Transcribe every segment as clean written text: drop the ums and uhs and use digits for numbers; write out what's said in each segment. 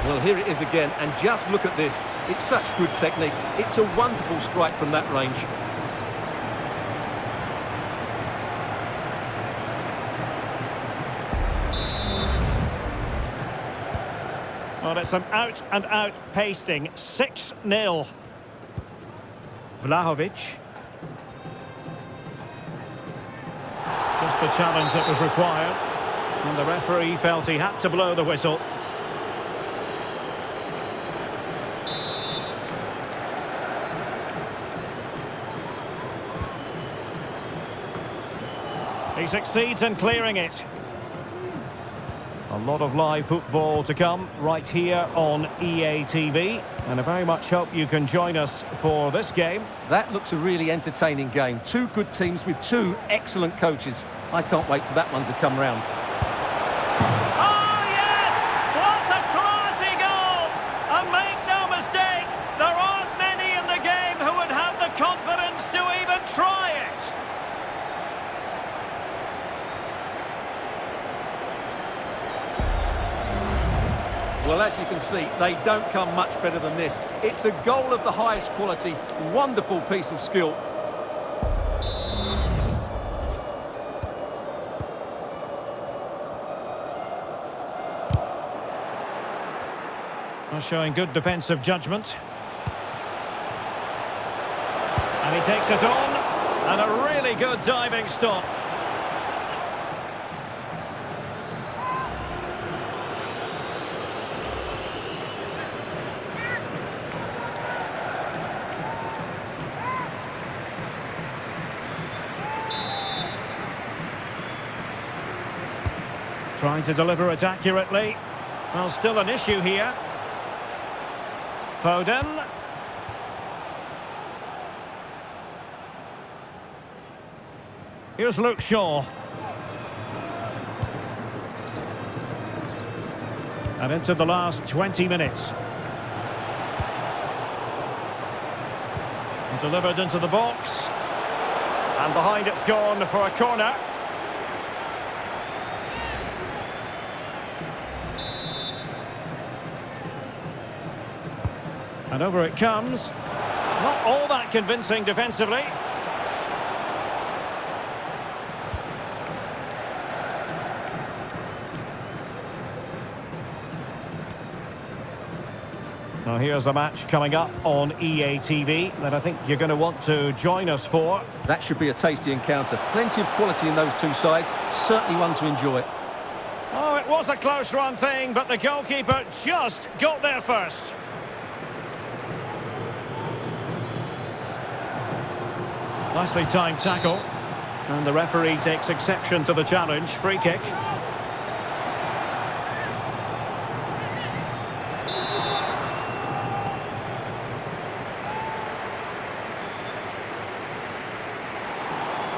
Well, here it is again, and just look at this. It's such good technique. It's a wonderful strike from that range. Well, it's an out-and-out pasting. 6-0. Vlahovic. Just the challenge that was required. And the referee felt he had to blow the whistle. He succeeds in clearing it. A lot of live football to come right here on EA TV. And I very much hope you can join us for this game. That looks a really entertaining game. Two good teams with two excellent coaches. I can't wait for that one to come round. Oh, yes! What a classy goal! And make no mistake, there aren't many in the game who would have the confidence to even try it. Well, as you can see, they don't come much better than this. It's a goal of the highest quality. Wonderful piece of skill. Well, showing good defensive judgment. And he takes it on. And a really good diving stop. Trying to deliver it accurately. Well, still an issue here. Foden. Here's Luke Shaw. And into the last 20 minutes. And delivered into the box. And behind it's gone for a corner. And over it comes. Not all that convincing defensively. Now here's a match coming up on EA TV that I think you're going to want to join us for. That should be a tasty encounter. Plenty of quality in those two sides. Certainly one to enjoy. Oh, it was a close run thing, but the goalkeeper just got there first. Nicely timed tackle. And the referee takes exception to the challenge. Free kick.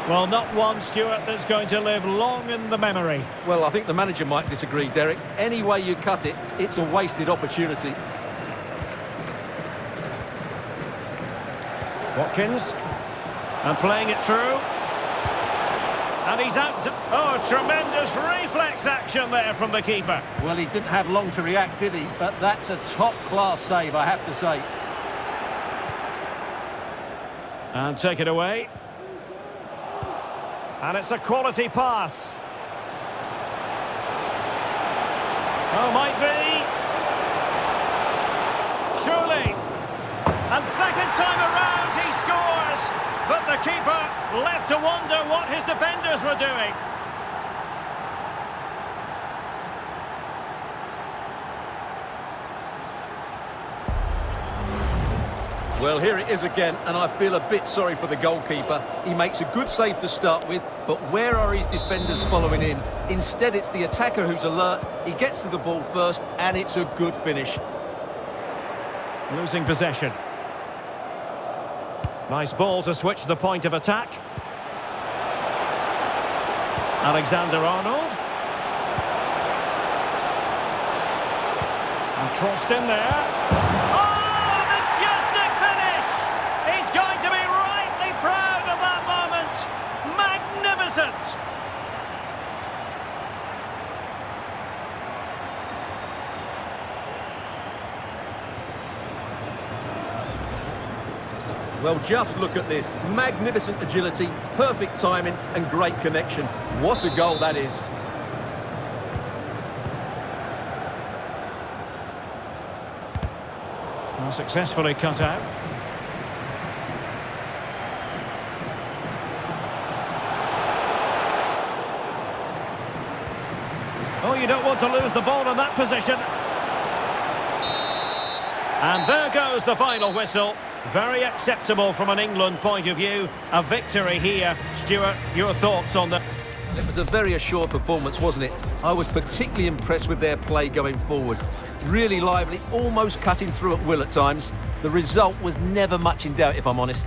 Well, not one, Stuart, that's going to live long in the memory. Well, I think the manager might disagree, Derek. Any way you cut it, it's a wasted opportunity. Watkins. And playing it through. And he's out to... Oh, tremendous reflex action there from the keeper. Well, he didn't have long to react, did he? But that's a top-class save, I have to say. And take it away. And it's a quality pass. Oh, might be. Surely. And second time around, he scores. But the keeper left to wonder what his defenders were doing. Well, here it is again, and I feel a bit sorry for the goalkeeper. He makes a good save to start with, but where are his defenders following in? Instead, it's the attacker who's alert. He gets to the ball first, and it's a good finish. Losing possession. Nice ball to switch the point of attack. Alexander-Arnold. And crossed in there. Oh, majestic finish! He's going to be rightly proud of that moment. Magnificent! Well, just look at this. Magnificent agility, perfect timing and great connection. What a goal that is. Well, successfully cut out. Oh, you don't want to lose the ball in that position. And there goes the final whistle. Very acceptable from an England point of view. A victory here. Stuart, your thoughts on that? It was a very assured performance, wasn't it? I was particularly impressed with their play going forward. Really lively, almost cutting through at will at times. The result was never much in doubt, if I'm honest.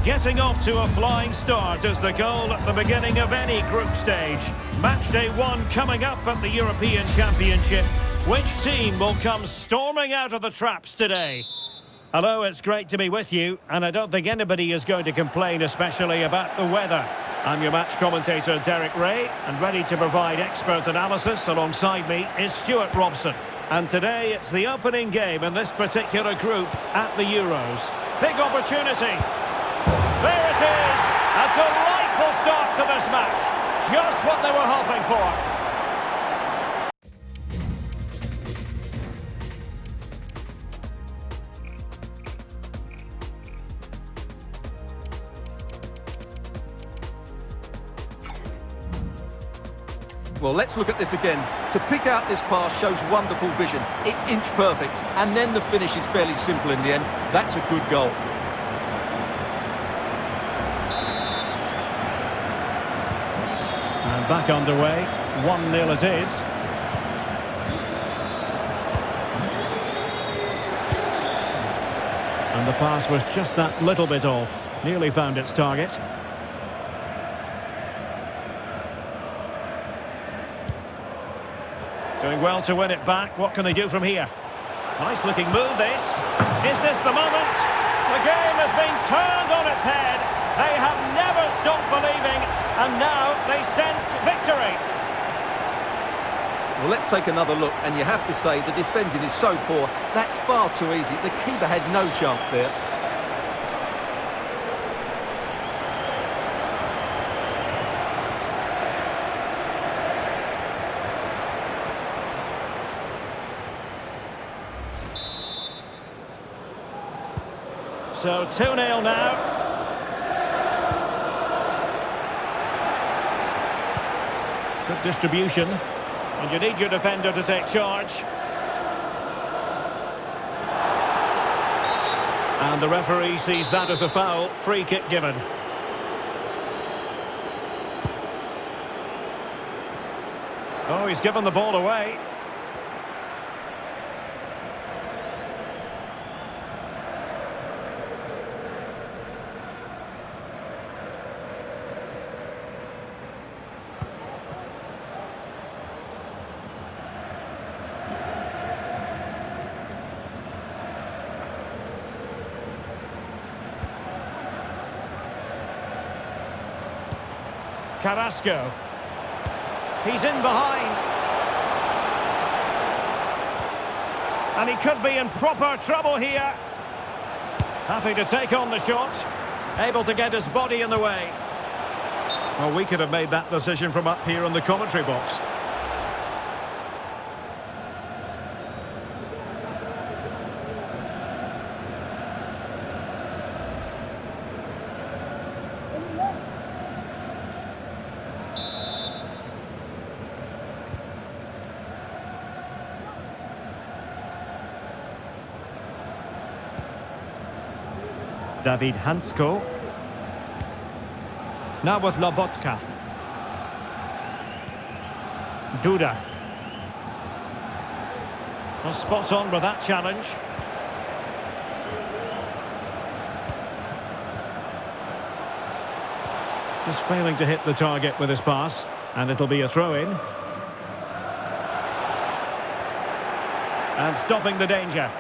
Getting off to a flying start is the goal at the beginning of any group stage. Match day 1 coming up at the European Championship. Which team will come storming out of the traps today? Hello, it's great to be with you, and I don't think anybody is going to complain, especially about the weather. I'm your match commentator, Derek Ray, and ready to provide expert analysis alongside me is Stuart Robson. And today it's the opening game in this particular group at the Euros. Big opportunity. There it is! A delightful start to this match. Just what they were hoping for. Well, let's look at this again. To pick out this pass shows wonderful vision. It's inch perfect, and then the finish is fairly simple in the end. That's a good goal. And back underway, 1-0 it is. And the pass was just that little bit off. Nearly found its target. Doing well to win it back. What can they do from here? Nice looking move, this. Is this the moment? The game has been turned on its head. They have never stopped believing, and now they sense victory. Well, let's take another look, and you have to say the defending is so poor. That's far too easy. The keeper had no chance there. So 2-0 now. Good distribution. And you need your defender to take charge. And the referee sees that as a foul. Free kick given. Oh, he's given the ball away. Carrasco. He's in behind. And he could be in proper trouble here. Happy to take on the shot. Able to get his body in the way. Well, we could have made that decision from up here in the commentary box. David Hansko. Now with Lobotka. Duda. Well, spot on with that challenge. Just failing to hit the target with his pass. And it'll be a throw-in. And stopping the danger.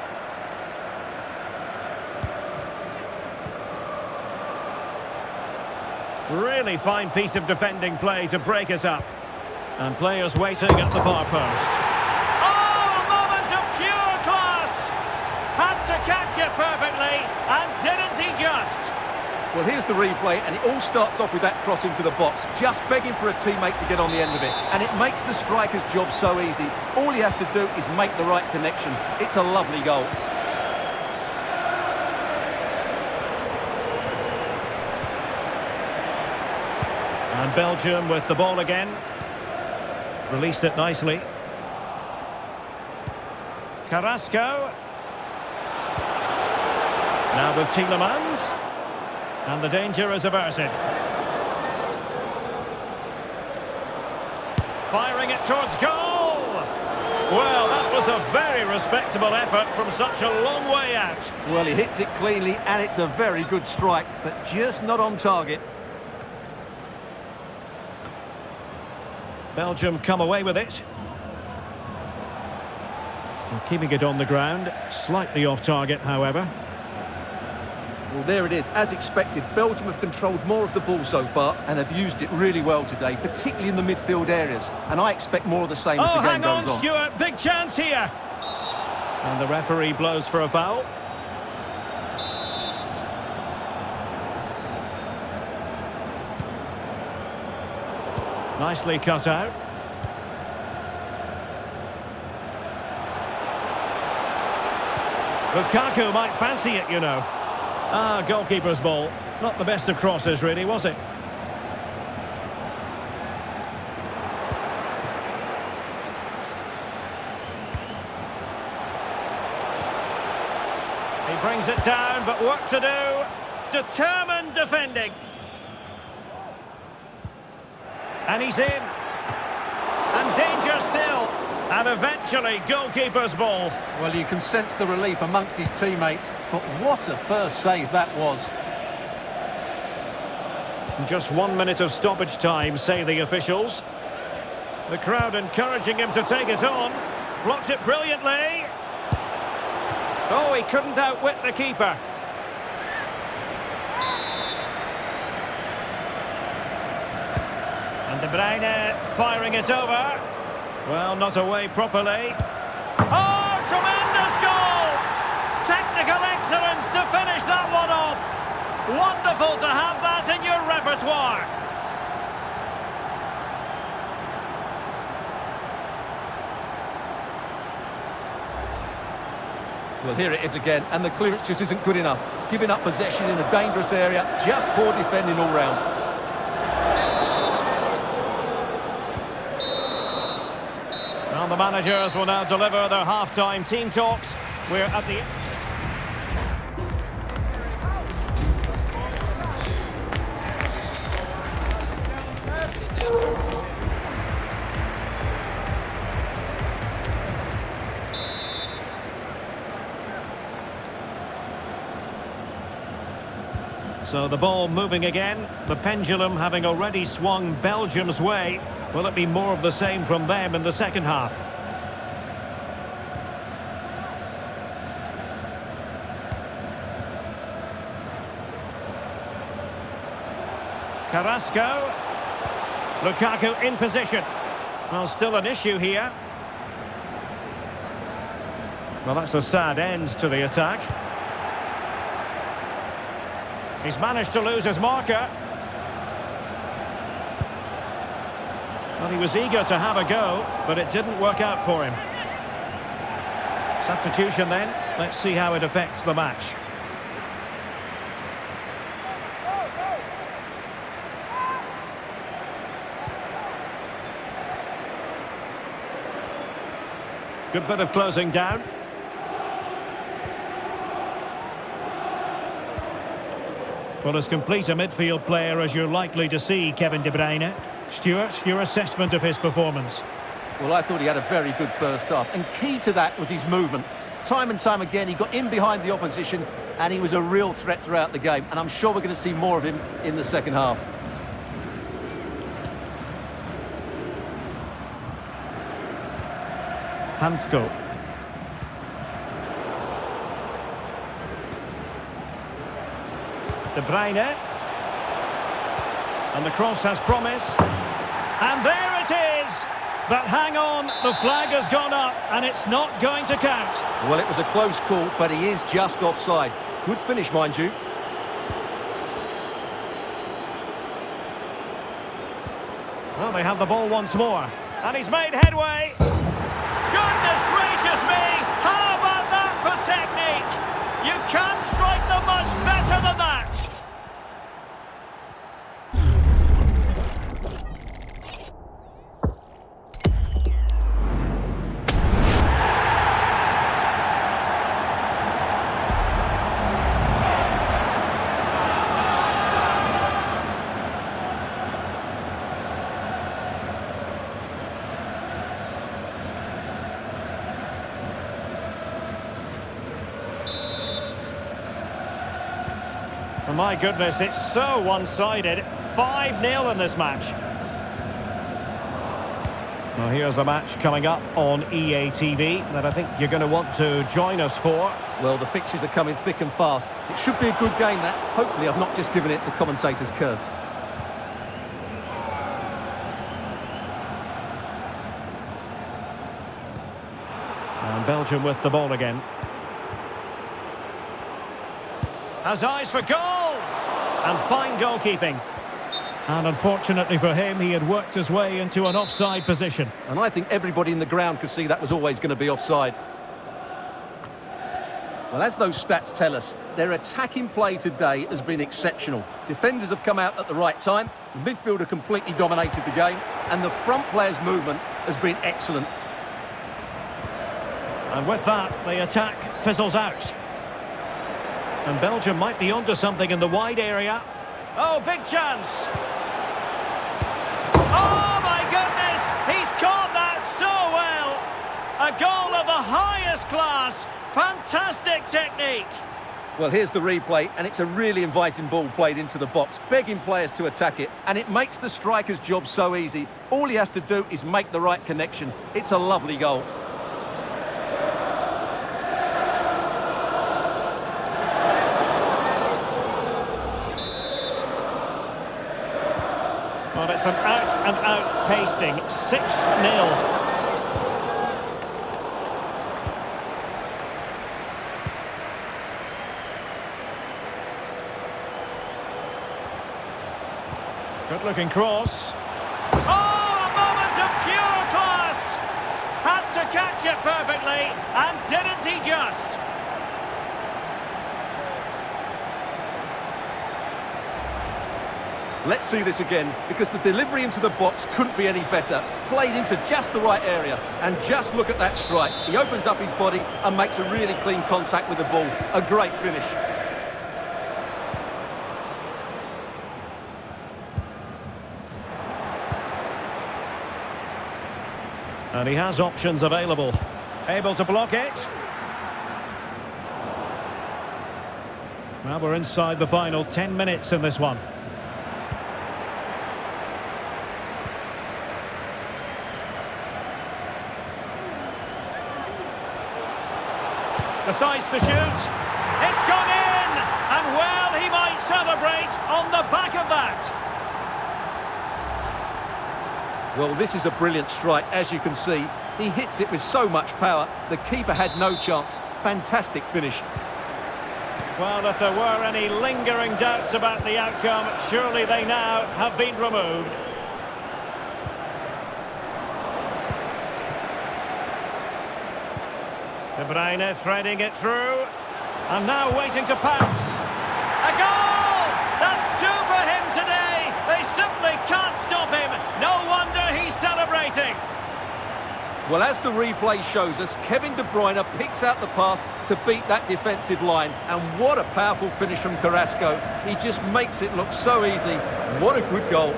Really fine piece of defending play to break us up. And players waiting at the far post. Oh, a moment of pure class! Had to catch it perfectly, and didn't he just? Well, here's the replay, and it all starts off with that cross into the box, just begging for a teammate to get on the end of it. And it makes the striker's job so easy. All he has to do is make the right connection. It's a lovely goal. And Belgium with the ball again. Released it nicely. Carrasco. Now with Tielemans. And the danger is averted. Firing it towards goal. Well, that was a very respectable effort from such a long way out. Well, he hits it cleanly, and it's a very good strike, but just not on target. Belgium come away with it. And keeping it on the ground. Slightly off target, however. Well, there it is. As expected, Belgium have controlled more of the ball so far and have used it really well today, particularly in the midfield areas. And I expect more of the same as the game goes on. Stuart. Big chance here. And the referee blows for a foul. Nicely cut out. Lukaku might fancy it, you know. Ah, goalkeeper's ball. Not the best of crosses, really, was it? He brings it down, but work to do. Determined defending. And he's in. And danger still. And eventually, goalkeeper's ball. Well, you can sense the relief amongst his teammates, but what a first save that was. Just 1 minute of stoppage time, say the officials. The crowd encouraging him to take it on. Blocked it brilliantly. Oh, he couldn't outwit the keeper. And De Bruyne firing it over. Well, not away properly. Oh, tremendous goal! Technical excellence to finish that one off. Wonderful to have that in your repertoire. Well, here it is again, and the clearance just isn't good enough. Giving up possession in a dangerous area, just poor defending all round. Well, the managers will now deliver their half-time team talks. We're at the... So the ball moving again, the pendulum having already swung Belgium's way. Will it be more of the same from them in the second half? Carrasco. Lukaku in position. Well, still an issue here. Well, that's a sad end to the attack. He's managed to lose his marker. Well, he was eager to have a go, but it didn't work out for him. Substitution then. Let's see how it affects the match. Good bit of closing down. Well, as complete a midfield player as you're likely to see, Kevin De Bruyne. Stuart, your assessment of his performance? Well, I thought he had a very good first half, and key to that was his movement. Time and time again, he got in behind the opposition, and he was a real threat throughout the game, and I'm sure we're going to see more of him in the second half. Hansko. De Bruyne. And the cross has promise. And there it is! But hang on, the flag has gone up, and it's not going to count. Well, it was a close call, but he is just offside. Good finish, mind you. Well, they have the ball once more. And he's made headway. Goodness gracious me! How about that for technique? You can't strike them much better than that! My goodness, it's so one-sided. 5-0 in this match. Well, here's a match coming up on EA TV that I think you're going to want to join us for. Well, the fixtures are coming thick and fast. It should be a good game, that. Hopefully I've not just given it the commentator's curse. And Belgium with the ball again. Has eyes for goal! And fine goalkeeping. And unfortunately for him, he had worked his way into an offside position. And I think everybody in the ground could see that was always going to be offside. Well, as those stats tell us, their attacking play today has been exceptional. Defenders have come out at the right time, the midfielder completely dominated the game, and the front player's movement has been excellent. And with that, the attack fizzles out. And Belgium might be onto something in the wide area. Oh, big chance! Oh, my goodness! He's caught that so well! A goal of the highest class! Fantastic technique! Well, here's the replay, and it's a really inviting ball played into the box, begging players to attack it, and it makes the striker's job so easy. All he has to do is make the right connection. It's a lovely goal. Well, it's an out-and-out pasting. 6-0. Good-looking cross. Oh, a moment of pure class! Had to catch it perfectly, and didn't he just? Let's see this again, because the delivery into the box couldn't be any better. Played into just the right area, and just look at that strike. He opens up his body and makes a really clean contact with the ball. A great finish. And he has options available. Able to block it. Well, we're inside the final 10 minutes in this one. Decides to shoot. It's gone in! And well, he might celebrate on the back of that. Well, this is a brilliant strike, as you can see. He hits it with so much power, the keeper had no chance. Fantastic finish. Well, if there were any lingering doubts about the outcome, surely they now have been removed. De Bruyne threading it through, and now waiting to pounce. A goal! That's two for him today! They simply can't stop him! No wonder he's celebrating! Well, as the replay shows us, Kevin De Bruyne picks out the pass to beat that defensive line. And what a powerful finish from Carrasco. He just makes it look so easy. What a good goal.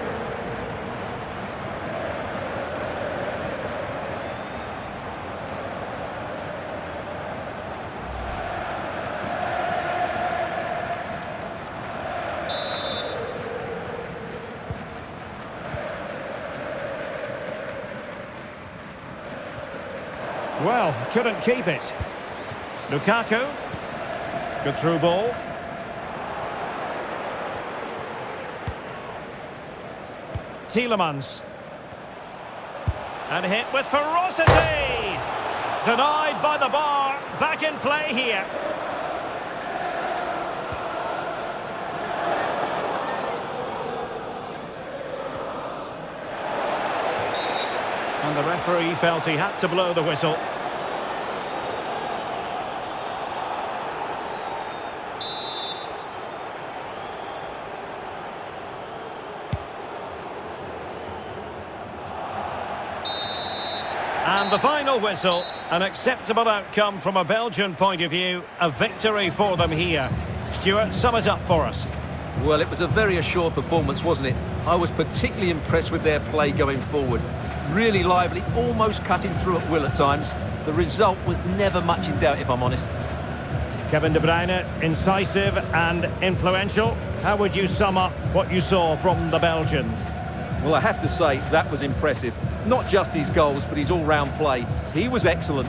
Well, couldn't keep it. Lukaku. Good through ball. Tielemans. And hit with ferocity! Denied by the bar. Back in play here. And the referee felt he had to blow the whistle. And the final whistle, an acceptable outcome from a Belgian point of view, a victory for them here. Stuart, sum it up for us. Well, it was a very assured performance, wasn't it? I was particularly impressed with their play going forward. Really lively, almost cutting through at will at times. The result was never much in doubt, if I'm honest. Kevin De Bruyne, incisive and influential. How would you sum up what you saw from the Belgian? Well, I have to say, that was impressive. Not just his goals, but his all-round play. He was excellent.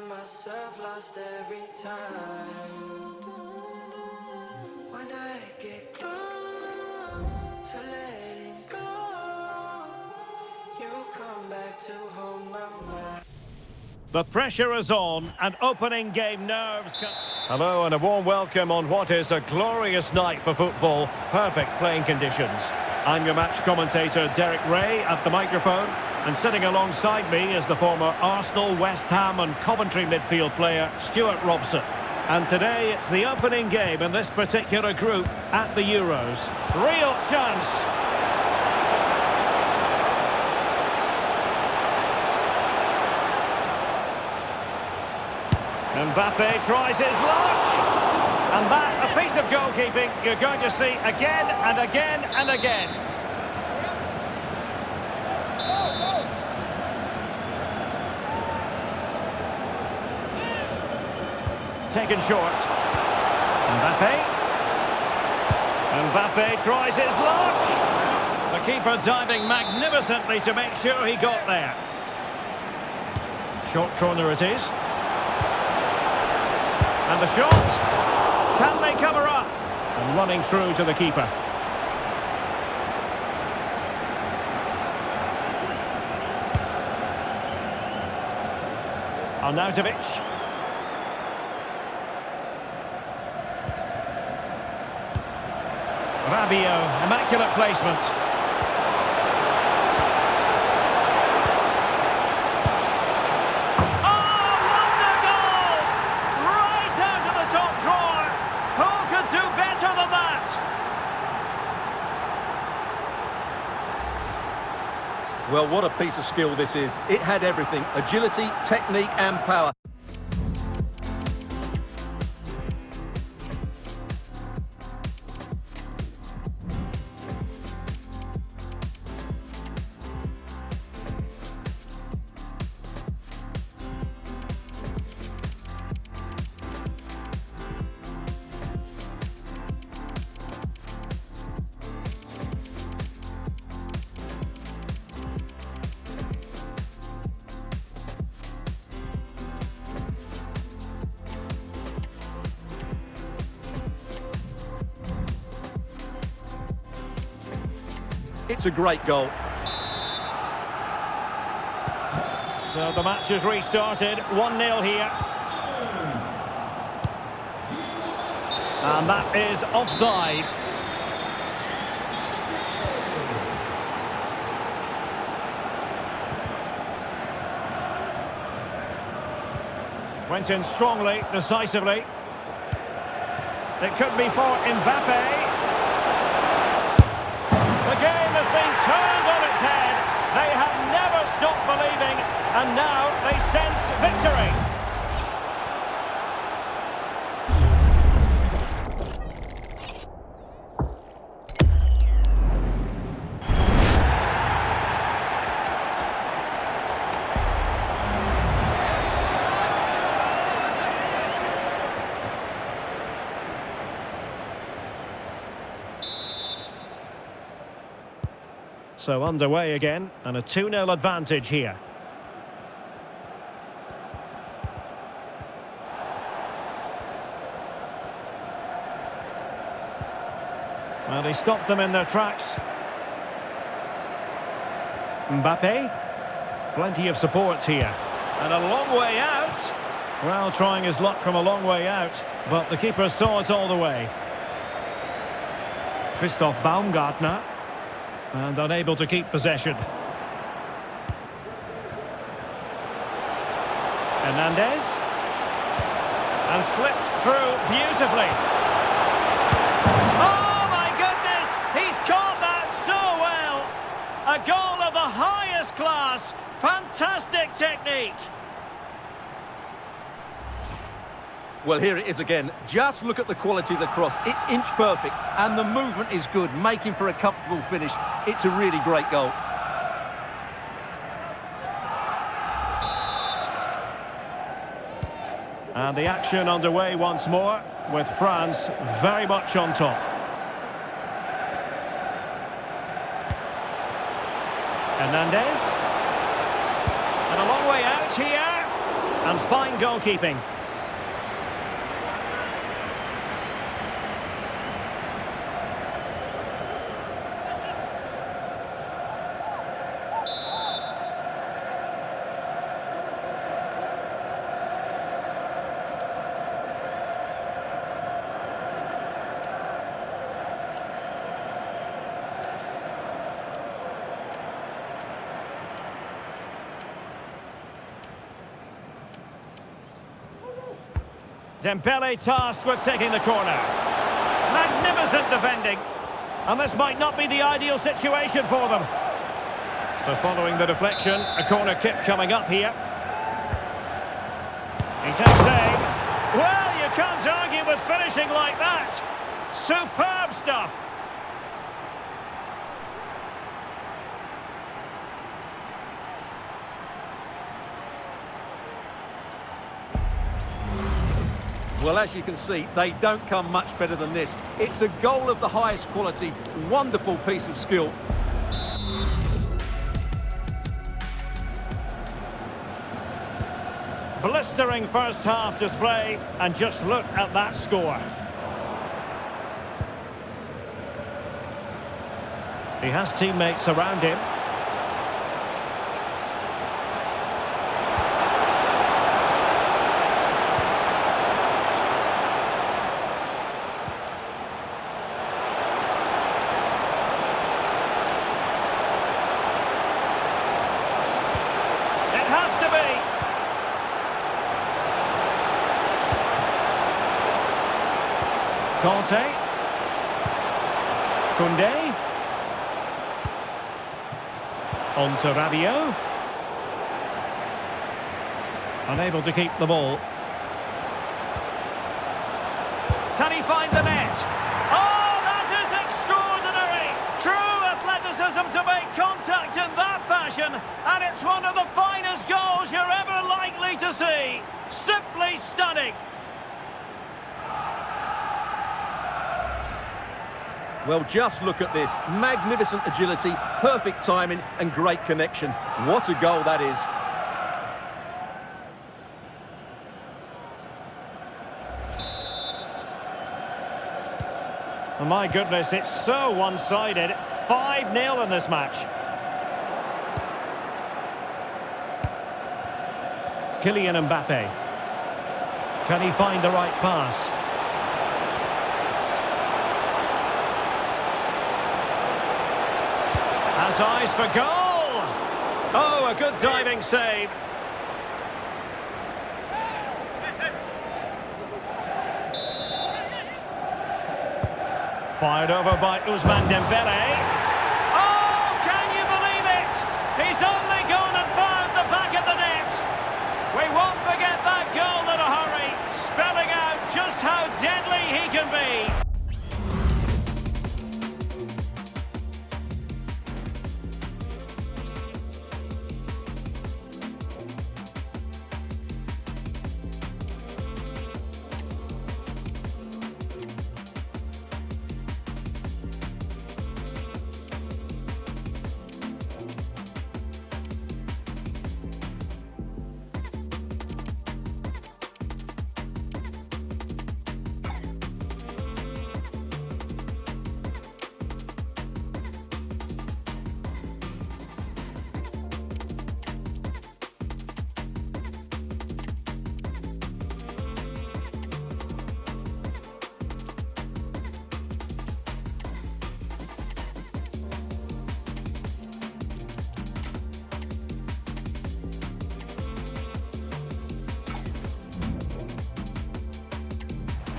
Myself lost every time when I get close to letting go, you come back to hold my mind. The pressure is on and opening game nerves. Hello and a warm welcome on what is a glorious night for football. Perfect playing conditions. I'm your match commentator Derek Ray at the microphone. And sitting alongside me is the former Arsenal, West Ham and Coventry midfield player Stuart Robson. And today it's the opening game in this particular group at the Euros. Real chance. Mbappe tries his luck. And that, a piece of goalkeeping you're going to see again and again and again. taken short. Mbappe. Mbappe tries his luck. The keeper diving magnificently to make sure he got there. Short corner it is. And the shot. Can they cover up? And running through to the keeper. Arnautovic. Rabiot, immaculate placement. Oh, wonder goal! Right out of the top drawer. Who could do better than that? Well, what a piece of skill this is. It had everything: agility, technique and power. It's a great goal. So the match has restarted, 1-0 here. And that is offside. Went in strongly, decisively. It could be for Mbappe. The game has been turned on its head. They have never stopped believing, and now they sense victory. So underway again, and a 2-0 advantage here. Well, he stopped them in their tracks. Mbappe. Plenty of support here. And a long way out. Well, trying his luck from a long way out, but the keeper saw it all the way. Christoph Baumgartner. And unable to keep possession. Hernandez. And slipped through beautifully. Oh my goodness! He's caught that so well! A goal of the highest class. Fantastic technique. Well, here it is again. Just look at the quality of the cross. It's inch perfect, and the movement is good, making for a comfortable finish. It's a really great goal. And the action underway once more, with France very much on top. Hernandez. And a long way out here. And fine goalkeeping. Dembele tasked with taking the corner. Magnificent defending. And this might not be the ideal situation for them. So following the deflection, a corner kick coming up here. He takes aim. Well, you can't argue with finishing like that. Superb stuff. Well, as you can see, they don't come much better than this. It's a goal of the highest quality. Wonderful piece of skill. Blistering first half display, and just look at that score. He has teammates around him. It has to be. Conte. Koundé. On to Rabiot. Unable to keep the ball. Can he find the net? Oh, that is extraordinary! True athleticism to make contact in that fashion, and it's one of the finest goals you're ever likely to see. Simply stunning. Well, just look at this. Magnificent agility, perfect timing and great connection. What a goal that is. Oh, my goodness, it's so one-sided. 5-0 in this match. Kylian Mbappe. Can he find the right pass? Has eyes for goal! Oh, a good diving save. Fired over by Ousmane Dembele. Oh, can you believe it? He's only gone and found the back of the net. We won't forget that goal in a hurry, spelling out just how deadly he can be.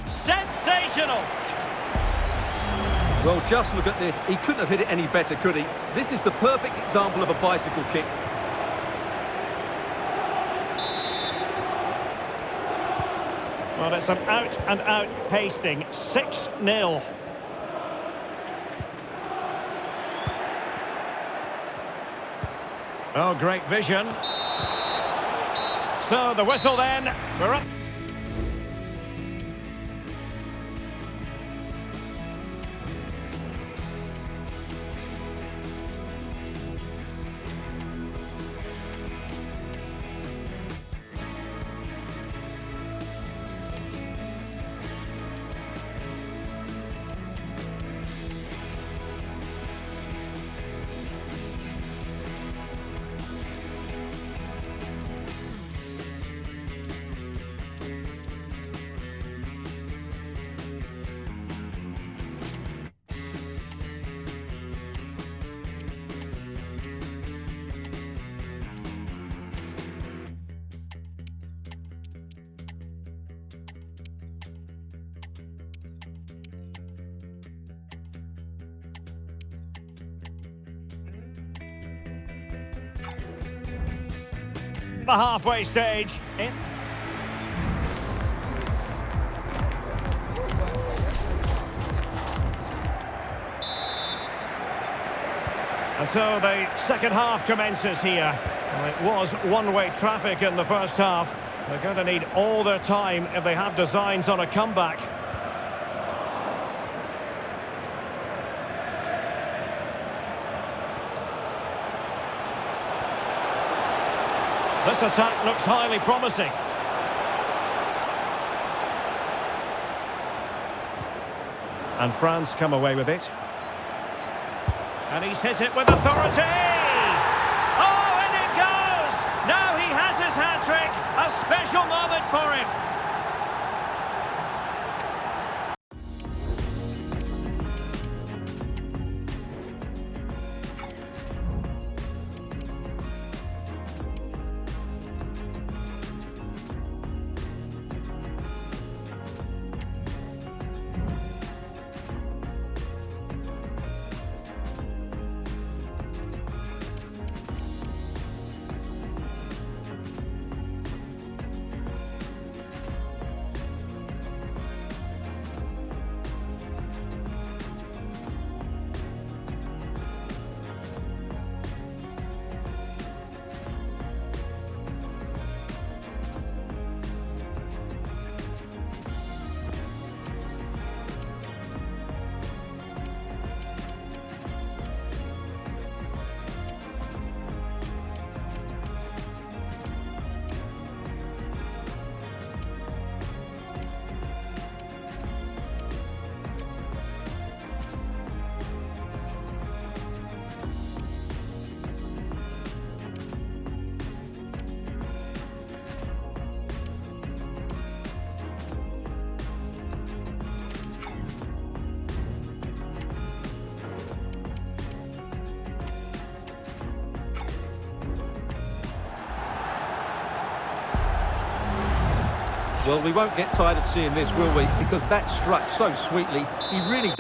Sensational! Well, just look at this. He couldn't have hit it any better, could he? This is the perfect example of a bicycle kick. Well, it's an out-and-out pasting. 6-0. Oh, great vision. So, the whistle then. We're up. The halfway stage. And so the second half commences here. Well, it was one-way traffic in the first half. They're going to need all their time if they have designs on a comeback. This attack looks highly promising. And France come away with it. And he's hit it with authority! Oh, and it goes! Now he has his hat-trick! A special moment for him! Well, we won't get tired of seeing this, will we? Because that struck so sweetly. He really...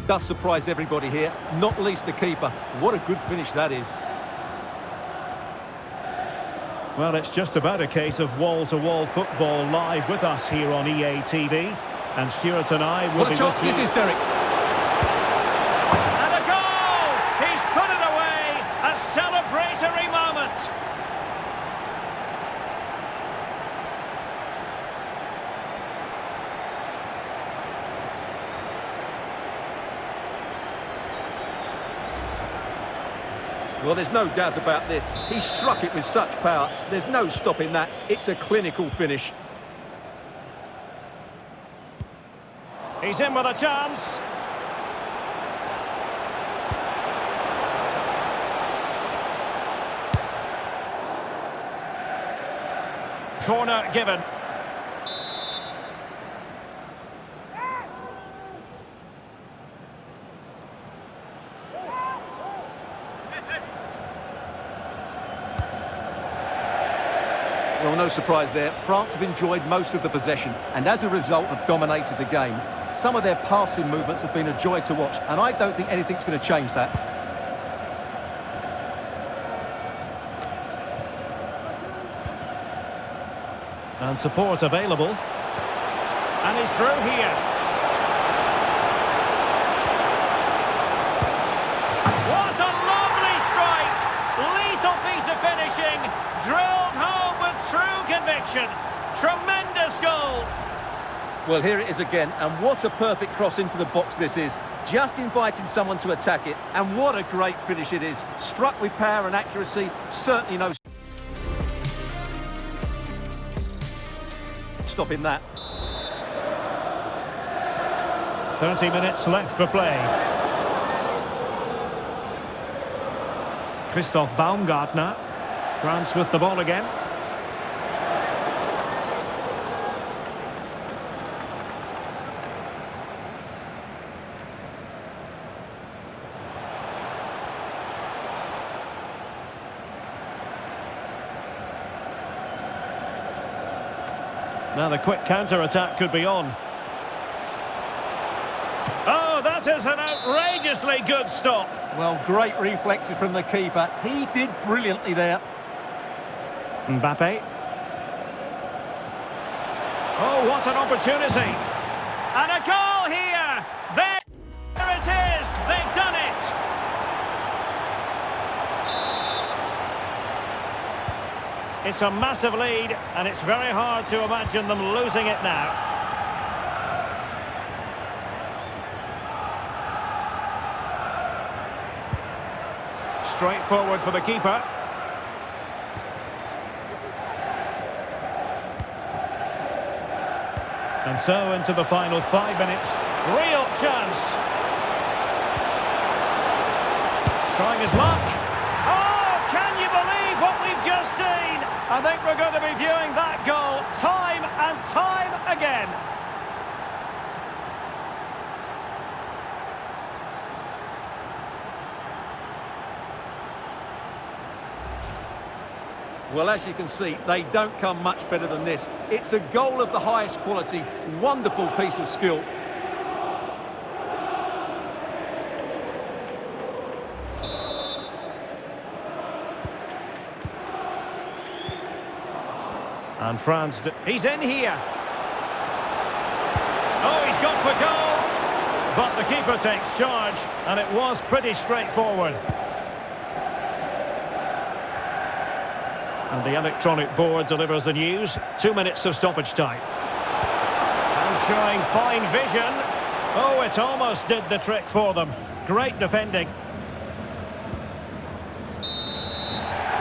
does surprise everybody here, not least the keeper. What a good finish that is. Well, it's just about a case of wall-to-wall football live with us here on EA TV. And Stuart and I will be with you. What a chance this is, Derek. And a goal! He's put it away! A celebratory moment! Well, there's no doubt about this. He struck it with such power. There's no stopping that. It's a clinical finish. He's in with a chance. Corner given. Well, no surprise there. France have enjoyed most of the possession and as a result have dominated the game. Some of their passing movements have been a joy to watch and I don't think anything's going to change that. And support available. And he's through here. What a lovely strike! Lethal piece of finishing. Drilled home with true conviction. Tremendous goal. Well, here it is again, and what a perfect cross into the box this is. Just inviting someone to attack it, and what a great finish it is. Struck with power and accuracy, certainly no stopping that. 30 minutes left for play. Christoph Baumgartner. France with the ball again. Now the quick counter-attack could be on. Oh, that is an outrageously good stop. Well, great reflexes from the keeper. He did brilliantly there. Mbappe. Oh, what an opportunity. And a goal here. There it is. They've done it. It's a massive lead, and it's very hard to imagine them losing it now. Straight forward for the keeper. And so into the final 5 minutes. Real chance. Trying his luck. Oh, can you believe what we've just seen? I think we're going to be viewing that goal time and time again. Well, as you can see, they don't come much better than this. It's a goal of the highest quality. Wonderful piece of skill. And France, he's in here. Oh, he's gone for goal. But the keeper takes charge, and it was pretty straightforward. And the electronic board delivers the news. 2 minutes of stoppage time. And showing fine vision. Oh, it almost did the trick for them. Great defending.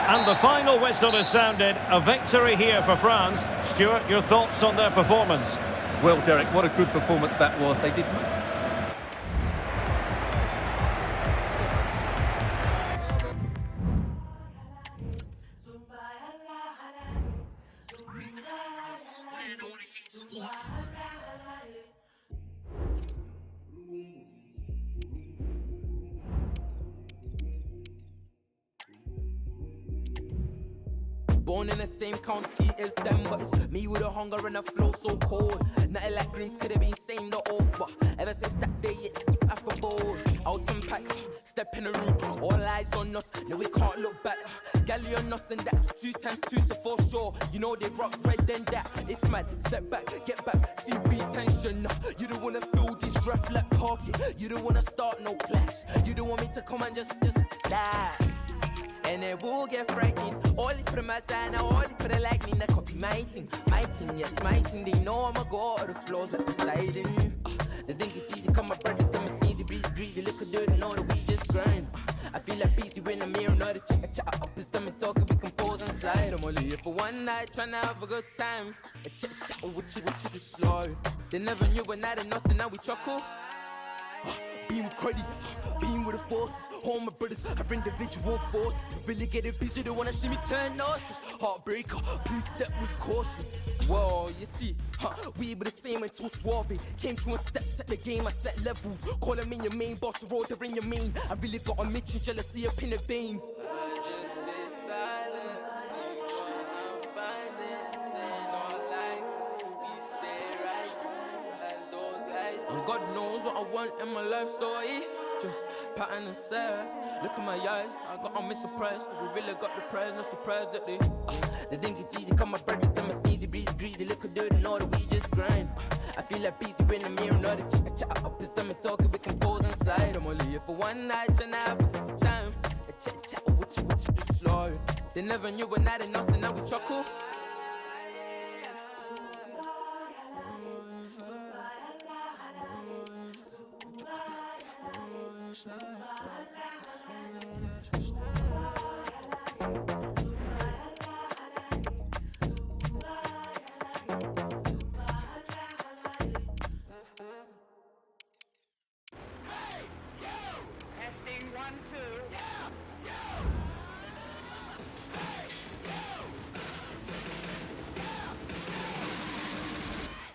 And the final whistle is sounded. A victory here for France. Stuart, your thoughts on their performance? Well, Derek, what a good performance that was. They did... Born in the same county as them, but it's me with a hunger and a flow so cold. Nothing like Greens could have been same the oath, but ever since that day it's after bold. Out and pack, step in the room, all eyes on us, no we can't look back. Galley on us and that's 2 times 2, so for sure. You know they rock red then that, it's mad. Step back, get back, CB tension. You don't wanna feel this rough like pocket. You don't wanna start no clash. You don't want me to come and just die. And it will get frightening. All it put in my side now, all it put it like me. That copy my team, yes, my team. They know I'ma go out of the floors like Poseidon. They think it's easy, come my brothers, them is easy, breezy, greasy. Look at dirty, know that we just grind. I feel like busy when I'm here, know the chat up is time and talk, we compose and slide. I'm only here for one night, trying to have a good time. A chat, what you be slow. They never knew we're not enough, so now we chuckle. Being with credit, being with the forces. All my brothers have individual forces. Really getting busy, they wanna see me turn nauseous. Heartbreaker, please step with caution. Whoa, you see, we were the same until suave. Came to and stepped at the game, I set levels. Calling me your main boss, roll there in your main. I really got a mixture, jealousy up in the veins. I just stay silent, I'm finding want in my life, so I eat. Just pattern and sad. Look at my eyes, I got on me surprised. We really got the prize, not surprised that they think it's easy, come my brothers, them a sneezy, breezy, greasy. Look at dirt and all that we just grind. I feel like busy in the mirror, not a chat up his stomach talking, we can pose and slide. I'm only here for one night, and I have time. A chat what you just slow. They never knew when I did nothing, I was chuckle. Testing 1, 2.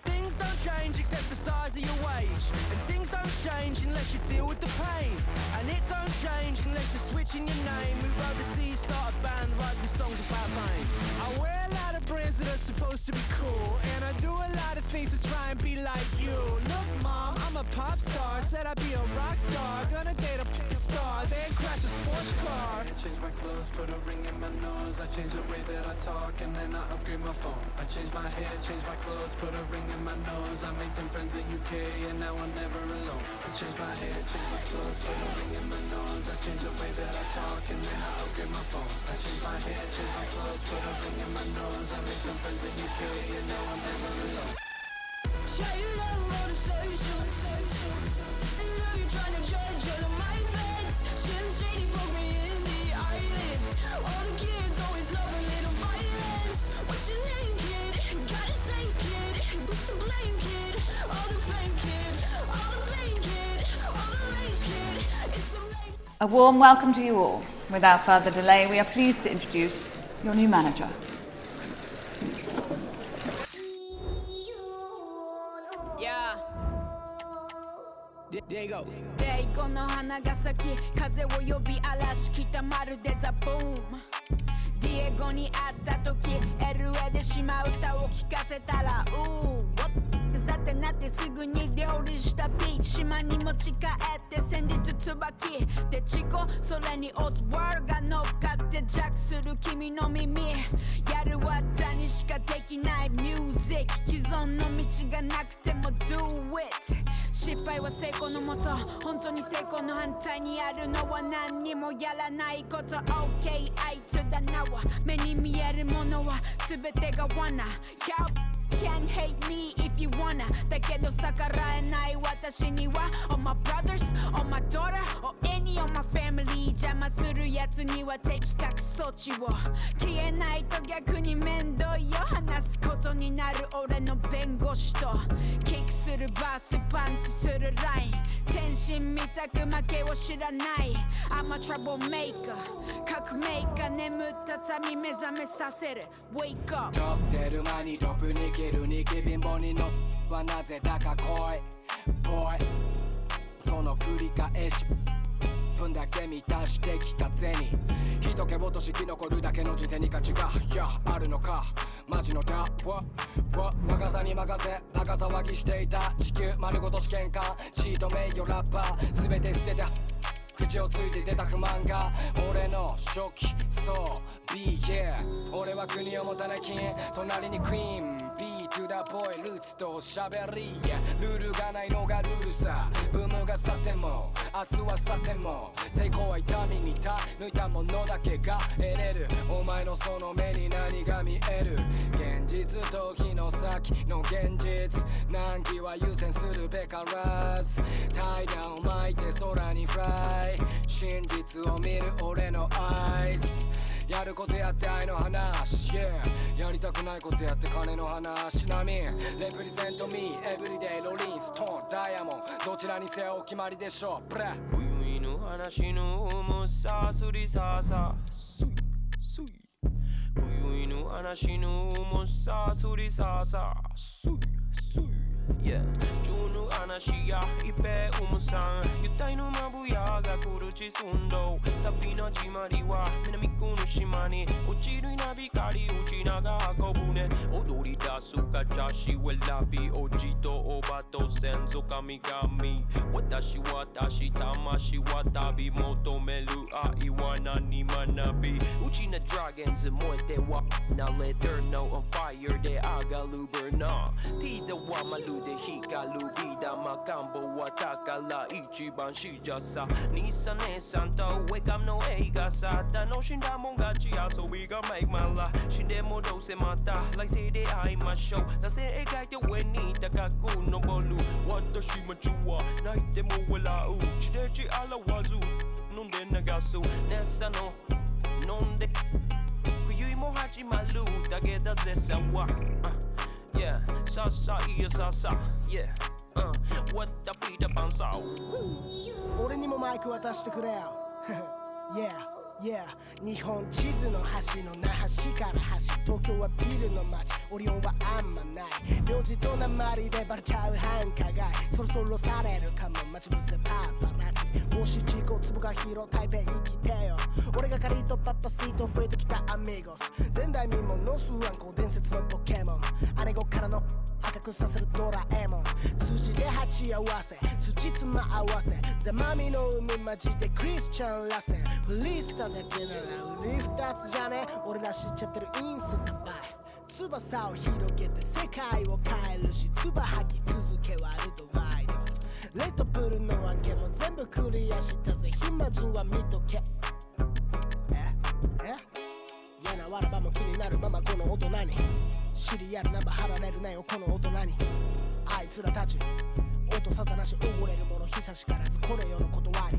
Things don't change except the size of your wage. And things don't change unless you deal with the pain. And it don't change unless you're switching your name. Move overseas, start a band, write some songs about fame. I wear a lot of brands that are supposed to be cool. And I do a lot of things to try and be like you. Look, mom, I'm a pop star. Said I'd be a rock star. Gonna date a star, then crash a sports car. I change my clothes, put a ring in my nose. I change the way that I talk, and then I upgrade my phone. I change my hair, change my clothes, put a ring in my nose. I made some friends in UK, and now I'm never alone. I change my hair, change my clothes, put a ring in my nose. I change the way that I talk, and then I upgrade my phone. I change my hair, change my clothes, put a ring in my nose. I made some friends in UK, and now I'm never alone. Yeah, you love motivation. And now you're trying to judge all of my fans. Slim Shady broke me in the eyelids. All the kids always love a little violence. What's your name, kid? Gotta say, kid. Who's to blame, kid? All the fame, kid. All the blame, kid. All the rage, kid. It's so late. A warm welcome to you all. Without further delay, we are pleased to introduce your new manager. Yeah. There you go. デイゴの花が咲き風を呼び嵐来たまるでザ・ブームディエゴに会った時 LA で島歌を聴かせたらだってなってすぐに料理したビーチ島に持ち帰って戦慄椿でチコそれにオズワルが乗っかってジャックする君の耳やる技にしかできないミュージック既存の道がなくても Do it失敗は成功のもと本当に成功の反対にあるのは何にもやらないこと OK あいつだなは目に見えるものは全てが罠 Can't hate me if you wanna だけど逆らえない私には All my brothers, all my daughter, or any of my family 邪魔するやつには的確措置を消えないと逆に面倒よ話すことになる俺の弁護士とキックするバースパンチするライン天心みたく負けを知らない I'm a troublemaker 革命家眠った民目覚めさせる Wake up 飛んでる間にトップに切るにき貧乏にのはなぜだか来いボーイその繰り返し分だけ満たしてきた銭人気落とし生き残るだけの人生に価値があるのかマジのダ若さに任せ長騒ぎしていた地球丸ごと試験官シート名誉ラッパー全て捨てて口をついて出た不満が俺の初期そう Be here 俺は国を持たない金隣にクイーン Be to the boy ルーツと喋りルールがないのがルールさブームが去っても明日は去っても成功は痛みに抜いたものだけが得れるお前のその目に何が見える現実と日の先の現実難儀は優先するべからずタイダを巻いて空にフライ真実を見る俺のアイスやることやって愛の話、yeah、やりたくないことやって金の話なみレプリゼントミーエブリデイロリンストーンダイヤモンドどちらにせよお決まりでしょうブラ今宵の話の重さすりささすいすい今宵の話の重さすりささすいすいYeah 今日の話や一平重さん油体のまぶやが来る地寸胴旅の始まりは南区の島に落ちる稲光打ちなが運ぶね踊り出すか女子はラビおじとおばと先祖神々私魂は旅求める愛は何学びうちのドラゴンズ燃えてはなレターの on fire で上がるブルナーティーダはまるで光るビーダーマカンボは宝一番しじゃさ兄さん姉さんとウェカムの映画さ楽しんだもん勝ち遊びが make my life 死んでもどうせまた来世で会いましょうなぜ描いて上に高く登る私も中は泣いても笑う地で地表わず飲んで流すねさの飲んで冬も始まるだけだぜさわYeah さあさあいやさあさあ Yeah What the beat up on so 俺にもマイク渡してくれよYeah 日本地図の端の那覇市から端東京はビルの街オリオンはあんまない名字と鉛でバレちゃう繁華街そろそろされるかも待ち伏せパパラッチ星地高粒が広台北生きてよ俺がカリーとパパスイート増えてきたアミゴス前代未聞のスワンコ伝説のポケモン姉子からの赤くさせるドラえもん辻で鉢合わせ土妻合わせザマミの海マジでクリスチャンらせんフリースタだけなら売り二つじゃね俺ら知っちゃってるインスタバイ翼を広げて世界を変えるし唾吐き続けワールドワイドレッドブルの案件も全部クリアしたぜ暇人は見とけ嫌なわらばも気になるままこの大人にシリアルナンバー貼られるなよこの大人にあいつらたち音沙汰なし溺れるもの久しからずこれよの断り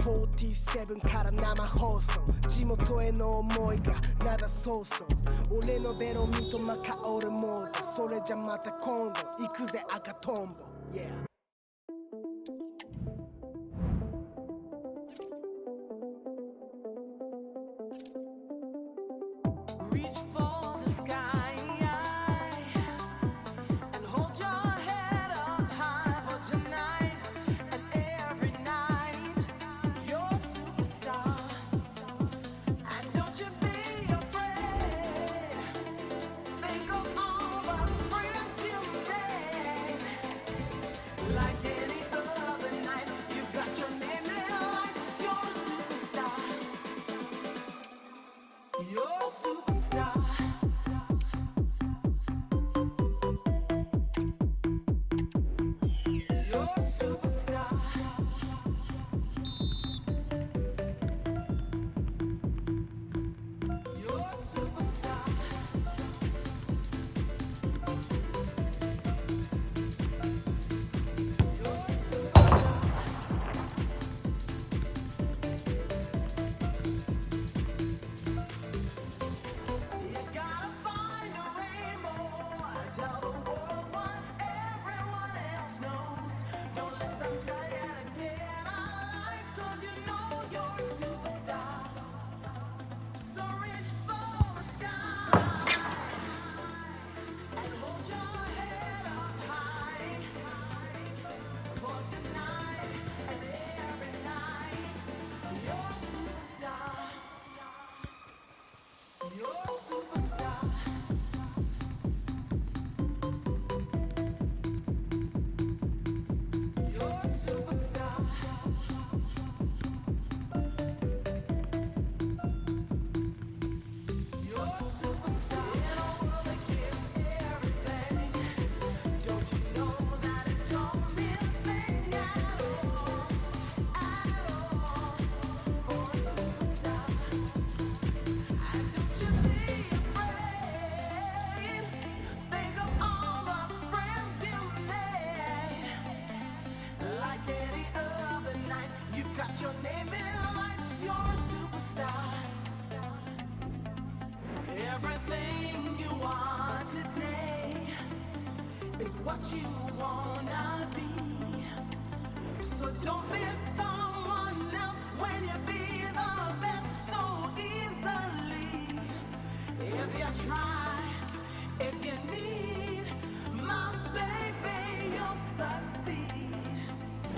47から生放送地元への思いがなだそうそう俺のベロミとマカオルモードそれじゃまた今度行くぜ赤トンボ Yeah Reach for the sky and hold your head up high for tonight and every night. You're a superstar, and don't you be afraid. Think of all the friends you made. Like any other night, you've got your name in lights. You're a superstar. You're a superstar. You're a superstar. You're a superstar. You're a superstar. You gotta find a rainbow. Tell the world what everyone else knows. Don't let them tell you to get out of life, 'cause you know you're a superstar. So reach for the sky and hold your head up high for tonight and every night. You're a superstar. You're a superstar. You're a superstar. You're a superstar. In a world that gives everything, don't you know that it don't mean a thing at all, for a superstar. And don't you be afraid. Think of all the friends you made. Like any other night, you've got your name in lights. You're a superstar. Everything you are today is what you wanna be. So don't be someone else when you be the best so easily. If you try, if you need, my baby, you'll succeed.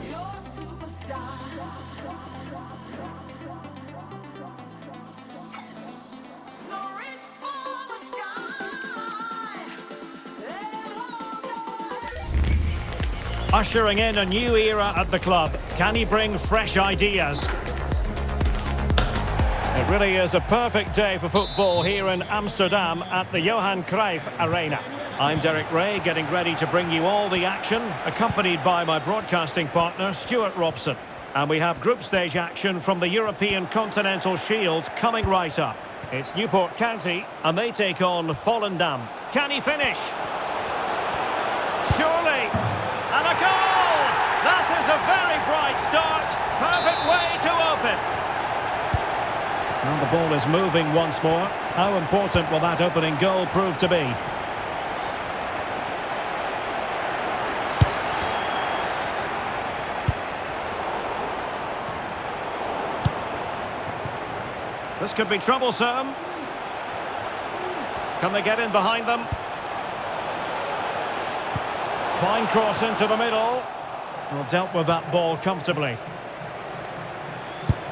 You're a superstar. So reach for the sky Ushering in a new era at the club. Can he bring fresh ideas? It really is a perfect day for football here in Amsterdam at the Johan Cruyff Arena. I'm Derek Ray, getting ready to bring you all the action, accompanied by my broadcasting partner, Stuart Robson. And we have group stage action from the European Continental Shield coming right up. It's Newport County, and they take on Volendam. Can he finish? Surely! And a goal! That is a very bright start. Perfect way to open. And the ball is moving once more. How important will that opening goal prove to be? This could be troublesome. Can they get in behind them? Fine cross into the middle. Well, dealt with that ball comfortably.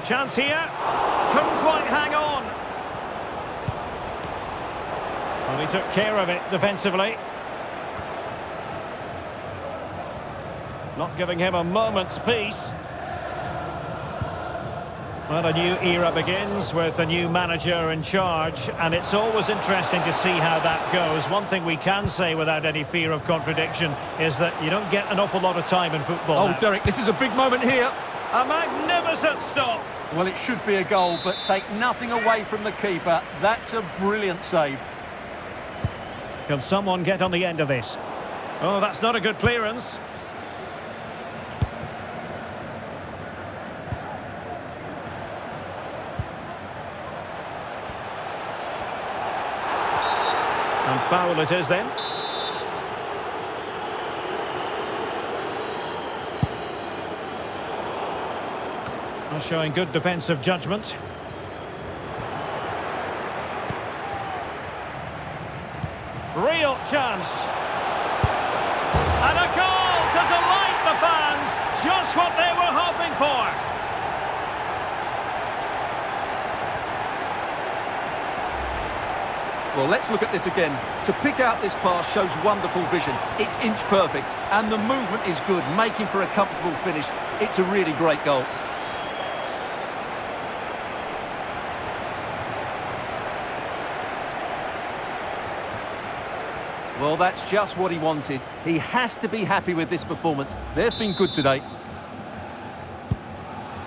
Chance here. Couldn't quite hang on. Well, he took care of it defensively. Not giving him a moment's peace. Well, a new era begins with a new manager in charge, and it's always interesting to see how that goes. One thing we can say without any fear of contradiction is that you don't get an awful lot of time in football. Oh, Derek, this is a big moment here. A magnificent stop. Well, it should be a goal, but take nothing away from the keeper. That's a brilliant save. Can someone get on the end of this? Oh, that's not a good clearance. And foul it is then. Well, showing good defensive judgment. Real chance. And a goal to delight the fans. Just what they were hoping for. Well, let's look at this again. To pick out this pass shows wonderful vision. It's inch perfect, and the movement is good, making for a comfortable finish. It's a really great goal. Well, that's just what he wanted. He has to be happy with this performance. They've been good today.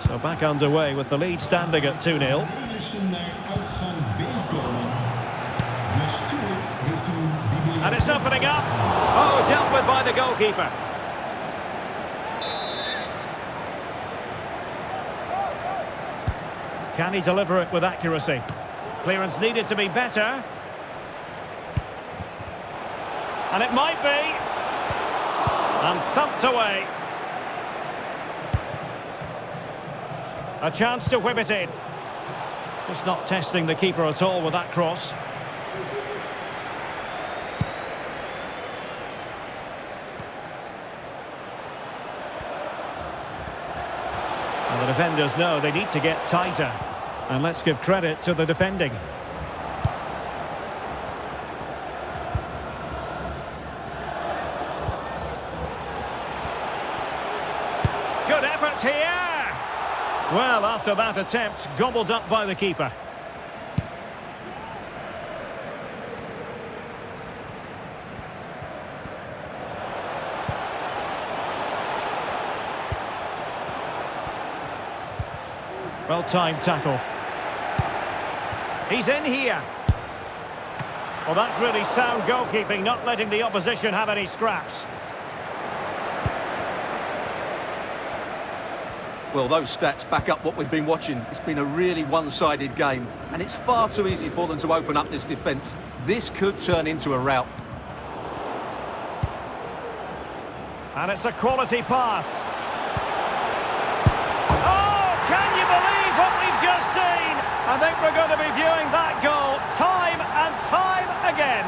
So back underway with the lead standing at 2-0. And it's opening up. Oh, dealt with by the goalkeeper. Can he deliver it with accuracy? Clearance needed to be better. And it might be. And thumped away. A chance to whip it in. Just not testing the keeper at all with that cross. And the defenders know they need to get tighter. And let's give credit to the defending. Good effort here. Well, after that attempt, gobbled up by the keeper. Well-timed tackle. He's in here. Well, that's really sound goalkeeping, not letting the opposition have any scraps. Well, those stats back up what we've been watching. It's been a really one-sided game, and it's far too easy for them to open up this defence. This could turn into a rout. And it's a quality pass. Oh, can you believe what we've just seen? I think we're going to be viewing that goal time and time again.